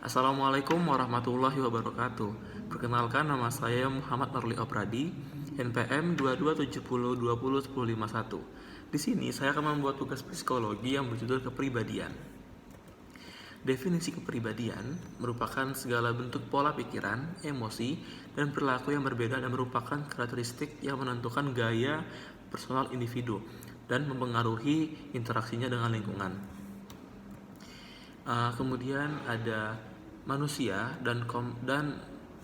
Assalamualaikum warahmatullahi wabarakatuh. Perkenalkan, nama saya Muhammad Nurli Opradi, NPM 2270201051. Di sini saya akan membuat tugas psikologi yang berjudul kepribadian. Definisi kepribadian merupakan segala bentuk pola pikiran, emosi, dan perilaku yang berbeda dan merupakan karakteristik yang menentukan gaya personal individu dan mempengaruhi interaksinya dengan lingkungan. Kemudian ada manusia dan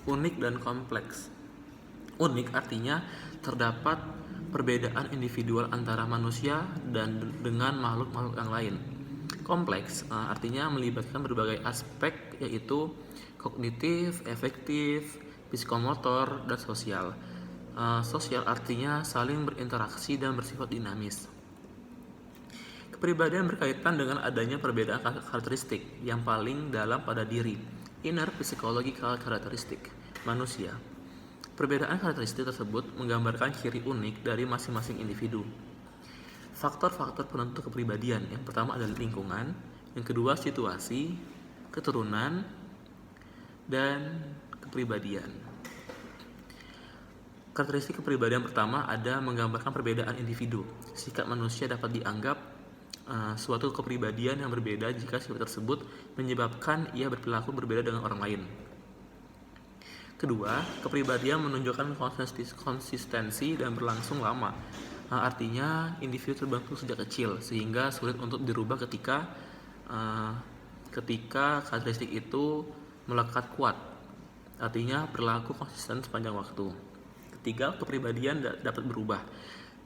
unik dan kompleks. Unik artinya terdapat perbedaan individual antara manusia dan dengan makhluk-makhluk yang lain. Kompleks artinya melibatkan berbagai aspek, yaitu kognitif, efektif, psikomotor, dan sosial. Sosial artinya saling berinteraksi dan bersifat dinamis. Kepribadian berkaitan dengan adanya perbedaan karakteristik yang paling dalam pada diri, inner psychological characteristic, manusia. Perbedaan karakteristik tersebut menggambarkan ciri unik dari masing-masing individu. Faktor-faktor penentu kepribadian, yang pertama adalah lingkungan, yang kedua situasi, keturunan, dan kepribadian. Karakteristik kepribadian pertama ada menggambarkan perbedaan individu. Sikap manusia dapat dianggap suatu kepribadian yang berbeda jika sifat tersebut menyebabkan ia berperilaku berbeda dengan orang lain. Kedua, kepribadian menunjukkan konsistensi dan berlangsung lama. Artinya individu terbentuk sejak kecil sehingga sulit untuk dirubah ketika karakteristik itu melekat kuat. Artinya berlaku konsisten sepanjang waktu. Ketiga, kepribadian dapat berubah.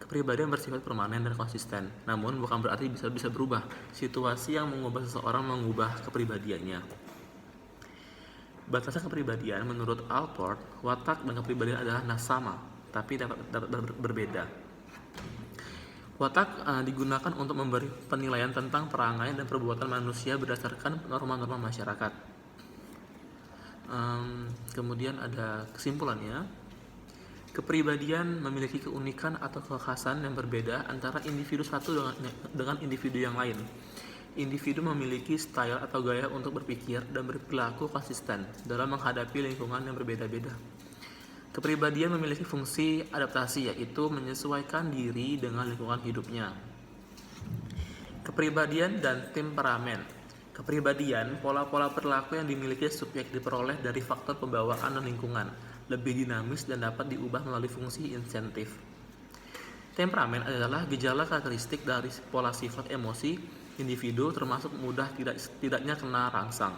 Kepribadian bersifat permanen dan konsisten, namun bukan berarti bisa berubah. Situasi yang mengubah seseorang mengubah kepribadiannya. Batasan kepribadian menurut Allport, watak dan kepribadian adalah sama, tapi dapat berbeda. Watak digunakan untuk memberi penilaian tentang perangai dan perbuatan manusia berdasarkan norma-norma masyarakat. Kemudian ada kesimpulannya. Kepribadian memiliki keunikan atau kekhasan yang berbeda antara individu satu dengan individu yang lain. Individu memiliki style atau gaya untuk berpikir dan berperilaku konsisten dalam menghadapi lingkungan yang berbeda-beda. Kepribadian memiliki fungsi adaptasi, yaitu menyesuaikan diri dengan lingkungan hidupnya. Kepribadian dan temperamen. Kepribadian, pola-pola perilaku yang dimiliki subjek diperoleh dari faktor pembawaan dan lingkungan, lebih dinamis dan dapat diubah melalui fungsi insentif. Temperamen adalah gejala karakteristik dari pola sifat emosi individu, termasuk mudah tidaknya kena rangsang,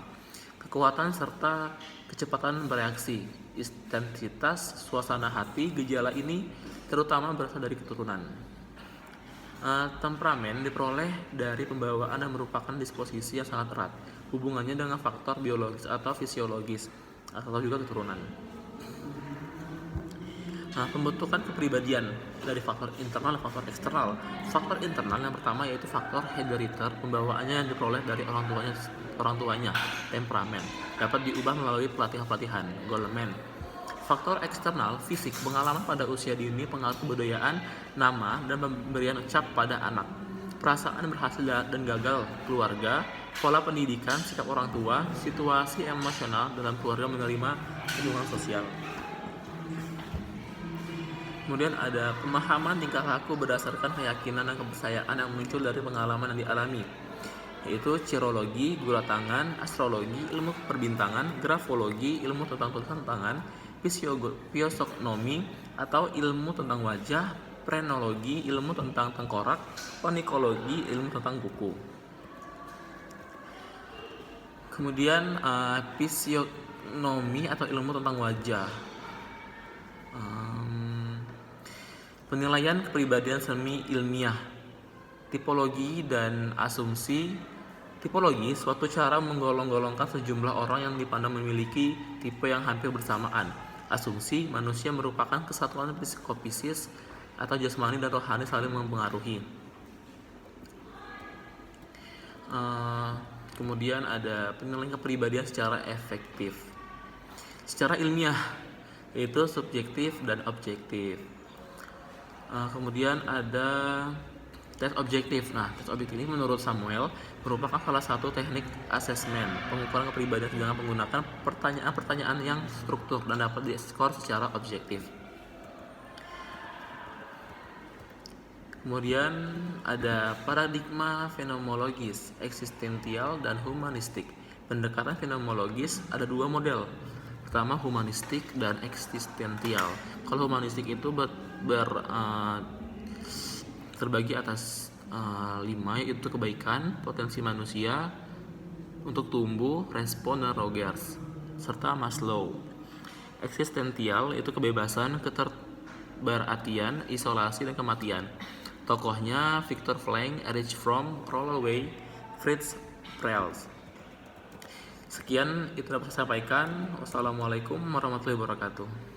kekuatan serta kecepatan bereaksi, intensitas, suasana hati. Gejala ini terutama berasal dari keturunan. Temperamen diperoleh dari pembawaan dan merupakan disposisi yang sangat erat hubungannya dengan faktor biologis atau fisiologis atau juga keturunan. Pembentukan kepribadian dari faktor internal dan faktor eksternal. Faktor internal yang pertama yaitu faktor herediter, pembawaannya yang diperoleh dari orang tuanya, temperamen, dapat diubah melalui pelatihan, Goleman. Faktor eksternal, fisik, pengalaman pada usia dini, pengaruh kebudayaan, nama, dan pemberian cap pada anak. Perasaan berhasil dan gagal keluarga, pola pendidikan, sikap orang tua, situasi emosional dalam keluarga menerima lingkungan sosial. Kemudian ada pemahaman tingkah laku berdasarkan keyakinan dan kepercayaan yang muncul dari pengalaman yang dialami, yaitu cirologi, gula tangan, astrologi, ilmu perbintangan, grafologi, ilmu tentang tulisan tangan, fisiognomi atau ilmu tentang wajah, frenologi, ilmu tentang tengkorak, onikologi, ilmu tentang kuku. Kemudian fisiognomi atau ilmu tentang wajah. Penilaian kepribadian semi ilmiah, tipologi dan asumsi. Tipologi, suatu cara menggolong-golongkan sejumlah orang yang dipandang memiliki tipe yang hampir bersamaan. Asumsi, manusia merupakan kesatuan psikofisis atau jasmani dan rohani saling mempengaruhi. Kemudian ada penilaian kepribadian secara efektif. Secara ilmiah, yaitu subjektif dan objektif. Kemudian ada Tes objektif. Nah, tes objektif ini menurut Samuel merupakan salah satu teknik asesmen pengukuran kepribadian dengan menggunakan pertanyaan-pertanyaan yang struktur dan dapat diskor secara objektif. Kemudian ada paradigma fenomenologis, eksistensial, dan humanistik. Pendekatan fenomenologis ada dua model. Pertama humanistik dan eksistensial. Kalau humanistik itu terbagi atas 5, yaitu kebaikan, potensi manusia untuk tumbuh, respon, dan Rogers, serta Maslow. Eksistensial itu kebebasan, keterberartian, isolasi, dan kematian. Tokohnya Viktor Frankl, Erich Fromm, Rollo Way, Fritz Perls. Sekian itu dapat saya sampaikan. Wassalamualaikum warahmatullahi wabarakatuh.